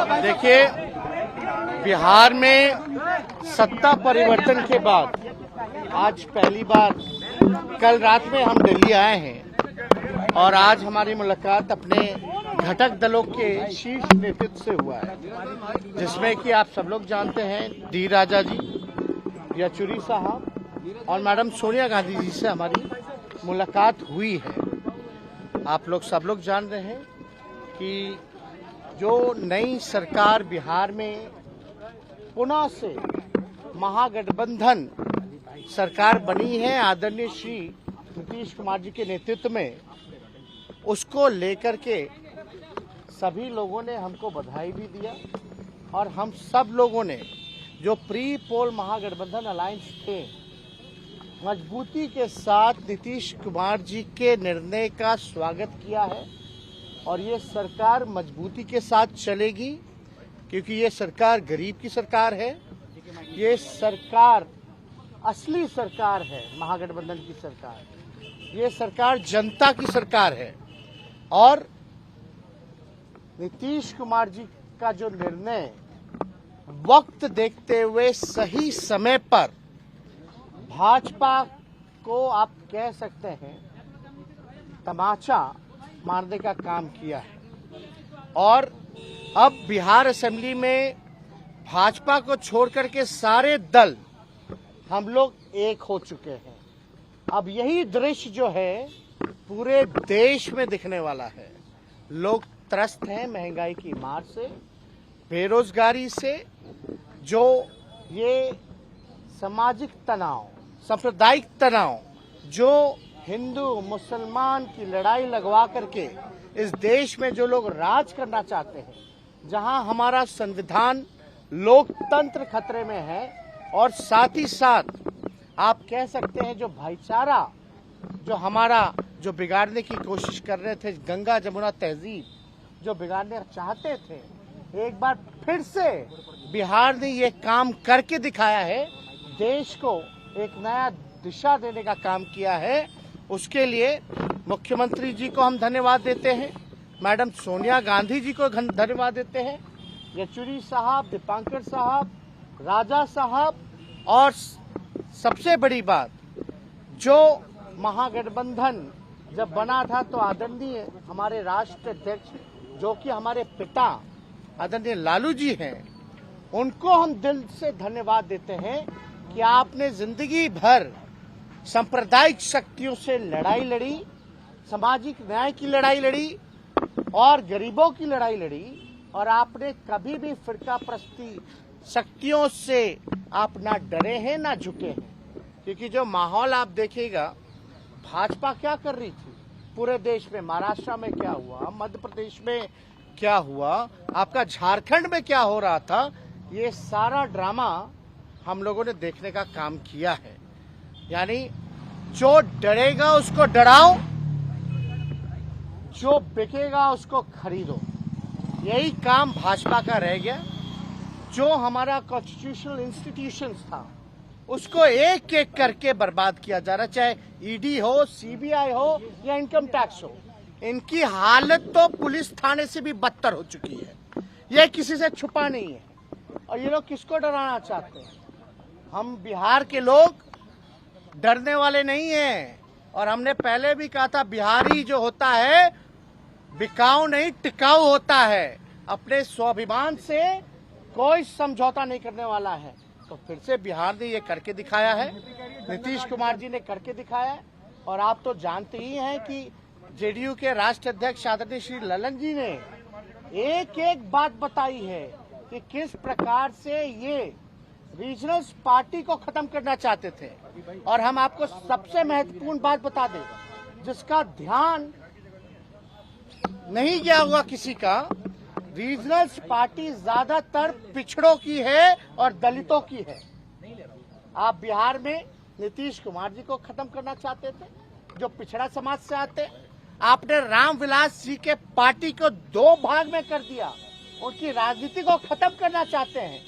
देखिए, बिहार में सत्ता परिवर्तन के बाद आज पहली बार कल रात में हम दिल्ली आए हैं और आज हमारी मुलाकात अपने घटक दलों के शीर्ष नेतृत्व से हुआ है, जिसमें कि आप सब लोग जानते हैं डी राजा जी, येचुरी साहब और मैडम सोनिया गांधी जी से हमारी मुलाकात हुई है। आप लोग सब लोग जान रहे हैं कि जो नई सरकार बिहार में पुनः से महागठबंधन सरकार बनी है आदरणीय श्री नीतीश कुमार जी के नेतृत्व में, उसको लेकर के सभी लोगों ने हमको बधाई भी दिया और हम सब लोगों ने जो प्री पोल महागठबंधन अलायंस थे मजबूती के साथ नीतीश कुमार जी के निर्णय का स्वागत किया है और ये सरकार मजबूती के साथ चलेगी, क्योंकि ये सरकार गरीब की सरकार है। ये सरकार असली सरकार है, महागठबंधन की सरकार। ये सरकार जनता की सरकार है और नीतीश कुमार जी का जो निर्णय वक्त देखते हुए सही समय पर भाजपा को आप कह सकते हैं तमाचा मारने का काम किया है और अब बिहार असेंबली में भाजपा को छोड़कर के सारे दल हम लोग एक हो चुके हैं। अब यही दृश्य जो है पूरे देश में दिखने वाला है। लोग त्रस्त हैं महंगाई की मार से, बेरोजगारी से, जो ये सामाजिक तनाव, सांप्रदायिक तनाव, जो हिंदू मुसलमान की लड़ाई लगवा करके इस देश में जो लोग राज करना चाहते हैं, जहां हमारा संविधान लोकतंत्र खतरे में है और साथ ही साथ आप कह सकते हैं जो भाईचारा जो हमारा जो बिगाड़ने की कोशिश कर रहे थे, गंगा जमुना तहजीब जो बिगाड़ने चाहते थे, एक बार फिर से बिहार ने ये काम करके दिखाया है, देश को एक नया दिशा देने का काम किया है। उसके लिए मुख्यमंत्री जी को हम धन्यवाद देते हैं, मैडम सोनिया गांधी जी को धन्यवाद देते हैं, येचुरी साहब, दीपांकर साहब, राजा साहब और सबसे बड़ी बात जो महागठबंधन जब बना था तो आदरणीय हमारे राष्ट्र अध्यक्ष जो कि हमारे पिता आदरणीय लालू जी हैं, उनको हम दिल से धन्यवाद देते हैं कि आपने जिंदगी भर सांप्रदायिक शक्तियों से लड़ाई लड़ी, सामाजिक न्याय की लड़ाई लड़ी और गरीबों की लड़ाई लड़ी और आपने कभी भी फिरका प्रस्ती शक्तियों से आप ना डरे हैं ना झुके हैं। क्योंकि जो माहौल आप देखिएगा, भाजपा क्या कर रही थी पूरे देश में, महाराष्ट्र में क्या हुआ, मध्य प्रदेश में क्या हुआ, आपका झारखंड में क्या हो रहा था, ये सारा ड्रामा हम लोगों ने देखने का काम किया है। यानी जो डरेगा उसको डराओ, जो बिकेगा उसको खरीदो, यही काम भाजपा का रह गया। जो हमारा कॉन्स्टिट्यूशनल इंस्टीट्यूशंस था उसको एक एक करके बर्बाद किया जा रहा, चाहे ईडी हो, सीबीआई हो या इनकम टैक्स हो। इनकी हालत तो पुलिस थाने से भी बदतर हो चुकी है, यह किसी से छुपा नहीं है। और ये लोग किसको डराना चाहते हैं? हम बिहार के लोग डरने वाले नहीं हैं और हमने पहले भी कहा था बिहारी जो होता है बिकाऊ नहीं टिकाऊ होता है, अपने स्वाभिमान से कोई समझौता नहीं करने वाला है। तो फिर से बिहार ने ये करके दिखाया है, नीतीश कुमार जी ने करके दिखाया है। और आप तो जानते ही हैं कि जेडीयू के राष्ट्र अध्यक्ष आदरणीय श्री ललन जी ने एक एक बात बताई है कि किस प्रकार से ये रीजनल पार्टी को खत्म करना चाहते थे। और हम आपको सबसे महत्वपूर्ण बात बता दें जिसका ध्यान नहीं गया हुआ किसी का, रीजनल पार्टी ज्यादातर पिछड़ों की है और दलितों की है। आप बिहार में नीतीश कुमार जी को खत्म करना चाहते थे जो पिछड़ा समाज से आते, आपने रामविलास जी के पार्टी को दो भाग में कर दिया, उनकी राजनीति को खत्म करना चाहते हैं।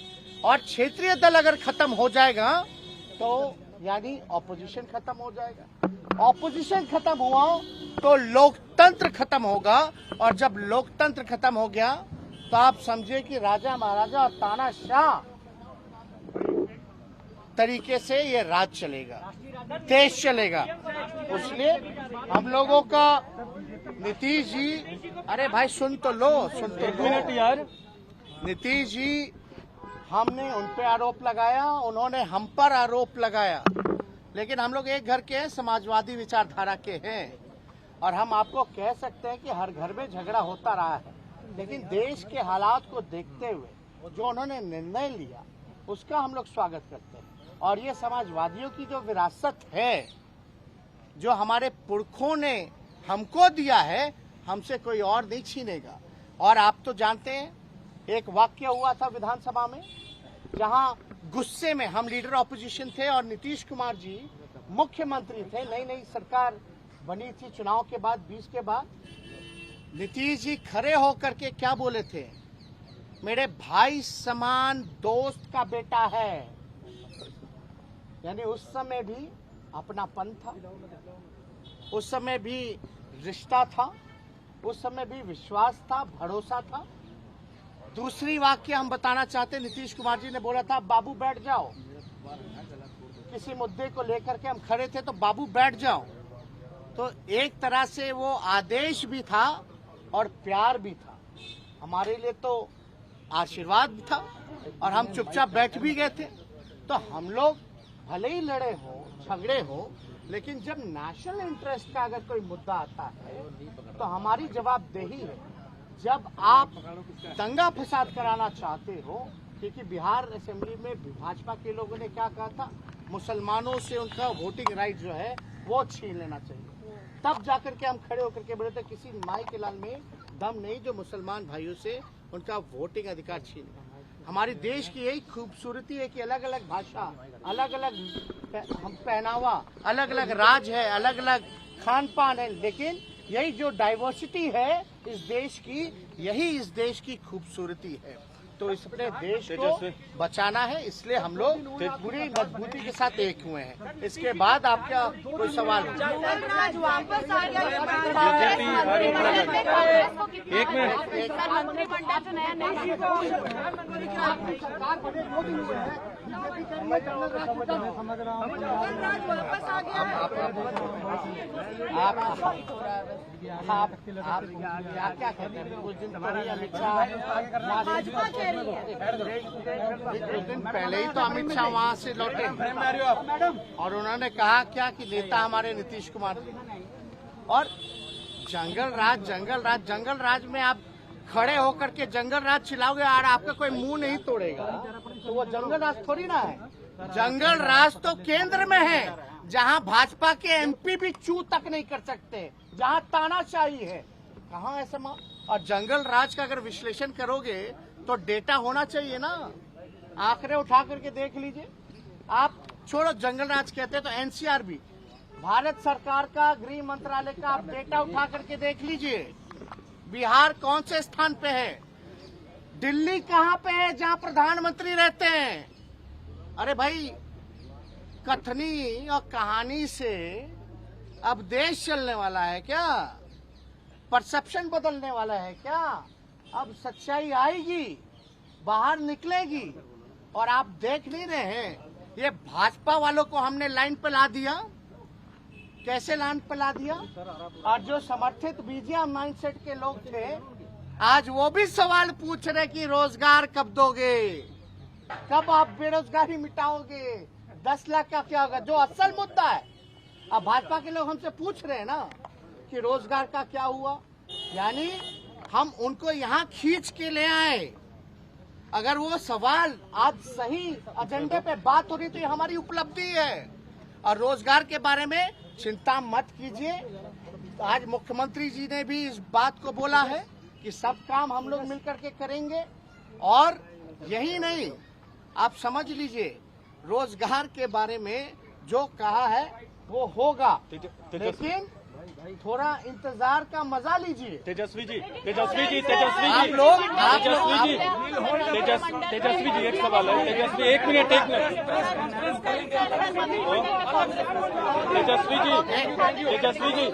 और क्षेत्रीय दल अगर खत्म हो जाएगा तो यानी ऑपोजिशन खत्म हो जाएगा, ऑपोजिशन खत्म हुआ तो लोकतंत्र खत्म होगा और जब लोकतंत्र खत्म हो गया तो आप समझे कि राजा महाराजा और तानाशाह तरीके से ये राज चलेगा, देश चलेगा। इसलिए हम लोगों का नीतीश जी, अरे भाई सुन तो लो, सुन तो लो यार। नीतीश जी, हमने उन पे आरोप लगाया, उन्होंने हम पर आरोप लगाया, लेकिन हम लोग एक घर के हैं, समाजवादी विचारधारा के हैं, और हम आपको कह सकते हैं कि हर घर में झगड़ा होता रहा है, लेकिन देश के हालात को देखते हुए जो उन्होंने निर्णय लिया उसका हम लोग स्वागत करते हैं। और ये समाजवादियों की जो विरासत है, जो हमारे पुरखों ने हमको दिया है, हमसे कोई और नहीं छीनेगा। और आप तो जानते हैं, एक वाक्य हुआ था विधानसभा में, जहां गुस्से में हम लीडर ऑपोजिशन थे और नीतीश कुमार जी मुख्यमंत्री थे, नई नई सरकार बनी थी चुनाव के बाद, 20 के बाद। नीतीश जी खड़े होकर के क्या बोले थे, मेरे भाई समान दोस्त का बेटा है। यानी उस समय भी अपनापन था, उस समय भी रिश्ता था, उस समय भी विश्वास था, भरोसा था। दूसरी वाक्य हम बताना चाहते, नीतीश कुमार जी ने बोला था बाबू बैठ जाओ, किसी मुद्दे को लेकर के हम खड़े थे तो बाबू बैठ जाओ। तो एक तरह से वो आदेश भी था और प्यार भी था, हमारे लिए तो आशीर्वाद भी था, और हम चुपचाप बैठ भी गए थे। तो हम लोग भले ही लड़े हो, झगड़े हो, लेकिन जब नेशनल इंटरेस्ट का अगर कोई मुद्दा आता है तो हमारी जवाबदेही है। जब आप दंगा फसाद कराना चाहते हो, क्योंकि बिहार असेंबली में भाजपा के लोगों ने क्या कहा था, मुसलमानों से उनका वोटिंग राइट जो है वो छीन लेना चाहिए, तब जाकर के हम खड़े होकर के बोले थे किसी माई के लाल में दम नहीं जो मुसलमान भाइयों से उनका वोटिंग अधिकार छीन। हमारे देश की यही खूबसूरती है कि अलग अलग भाषा, अलग अलग पहनावा, अलग अलग राज है, अलग अलग खान पान है, लेकिन यही जो डाइवर्सिटी है इस देश की, यही इस देश की खूबसूरती है। तो इस अपने देश को बचाना है, इसलिए हम लोग पूरी मजबूती के साथ एक हुए हैं। इसके बाद आपका कोई सवाल हो? एक मिनट, आप क्या कहते हैं? कुछ दिन पहले अमित शाह, कुछ दिन पहले ही तो अमित शाह वहाँ से लौटे और उन्होंने कहा क्या कि नेता हमारे नीतीश कुमार। और जंगल राज में आप खड़े होकर के जंगल राज चिल्लाओगे और आपका कोई मुंह नहीं तोड़ेगा तो वो जंगल राज थोड़ी ना है। जंगल राज तो केंद्र में है, जहां भाजपा के एमपी भी चू तक नहीं कर सकते, जहां तानाशाही है। कहां ऐसा और जंगल राज का अगर विश्लेषण करोगे तो डेटा होना चाहिए ना, आंकड़े उठा करके देख लीजिए। आप छोड़ो जंगल राज कहते तो एनसीआरबी, भारत सरकार का गृह मंत्रालय का आप डेटा उठा करके देख लीजिए। बिहार कौन से स्थान पे है, दिल्ली कहां पे है जहां प्रधानमंत्री रहते हैं। अरे भाई, कथनी और कहानी से अब देश चलने वाला है क्या? परसेप्शन बदलने वाला है क्या? अब सच्चाई आएगी, बाहर निकलेगी। और आप देख नहीं रहे हैं, ये भाजपा वालों को हमने लाइन पे ला दिया। कैसे लाइन पे ला दिया? और जो समर्थित बीजेपी माइंडसेट के लोग थे, आज वो भी सवाल पूछ रहे कि रोजगार कब दोगे, कब आप बेरोजगारी मिटाओगे, 10 लाख का क्या होगा, जो असल मुद्दा है। अब भाजपा के लोग हमसे पूछ रहे हैं ना कि रोजगार का क्या हुआ। यानी हम उनको यहाँ खींच के ले आए। अगर वो सवाल आज सही एजेंडे पे बात हो रही तो ये हमारी उपलब्धि है। और रोजगार के बारे में चिंता मत कीजिए, आज मुख्यमंत्री जी ने भी इस बात को बोला है कि सब काम हम लोग मिलकर के करेंगे। और यही नहीं, आप समझ लीजिए, रोजगार के बारे में जो कहा है वो होगा, लेकिन थोड़ा इंतजार का मजा लीजिए। तेजस्वी जी, आप लोग तेजस्वी जी, एक सवाल है। तेजस्वी, एक मिनट। तेजस्वी जी,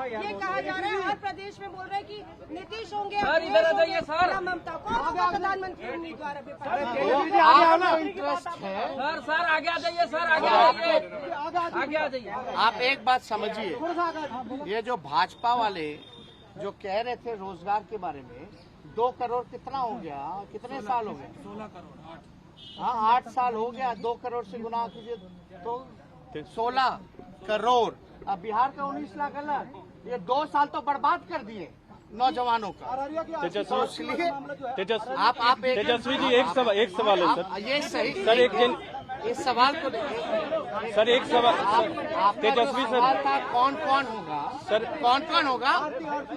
ये कहा जा रहा है हर प्रदेश में बोल रहे हैं कि नीतीश होंगे सर, इधर आ जाइए, सर। ममता कौन होगा प्रधानमंत्री उम्मीदवार अभी आपको इंटरेस्ट है। सर आगे आ जाइए, सर आगे आ जाइए, आगे आ जाइए। आप एक बात समझिए, ये जो भाजपा वाले जो कह रहे थे रोजगार के बारे में, 2 करोड़ कितना हो गया, कितने साल हो गए? 16 करोड़। हाँ, 8 साल हो गया। 2 करोड़ से गुना कीजिए तो 16 करोड़। अब बिहार का 19 लाख अलग, ये 2 साल तो बर्बाद कर दिए नौजवानों का। तो इसलिए आप तेजस्वी जी एक सवाल है सर। ये सही सर, इस सवाल को देखिए सर, एक सवाल तेजस्वी सवाल सर, था कौन कौन होगा सर। कौन कौन होगा।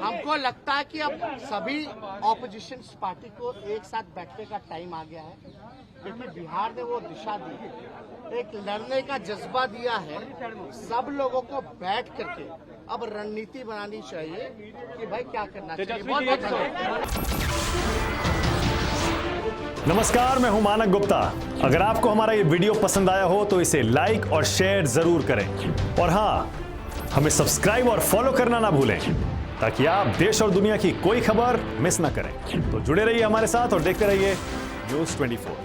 हमको लगता है कि अब सभी ऑपोजिशन पार्टी को एक साथ बैठने का टाइम आ गया है, क्योंकि बिहार ने वो दिशा दी है, एक लड़ने का जज्बा दिया है। सब लोगों को बैठ करके अब रणनीति बनानी चाहिए कि भाई क्या करना चाहिए। तेजस्वी बहुत जी, बहुत एक सवाल। धन्यवाद। नमस्कार, मैं हूं मानक गुप्ता। अगर आपको हमारा ये वीडियो पसंद आया हो तो इसे लाइक और शेयर जरूर करें, और हां, हमें सब्सक्राइब और फॉलो करना ना भूलें, ताकि आप देश और दुनिया की कोई खबर मिस ना करें। तो जुड़े रहिए हमारे साथ और देखते रहिए न्यूज़ 24।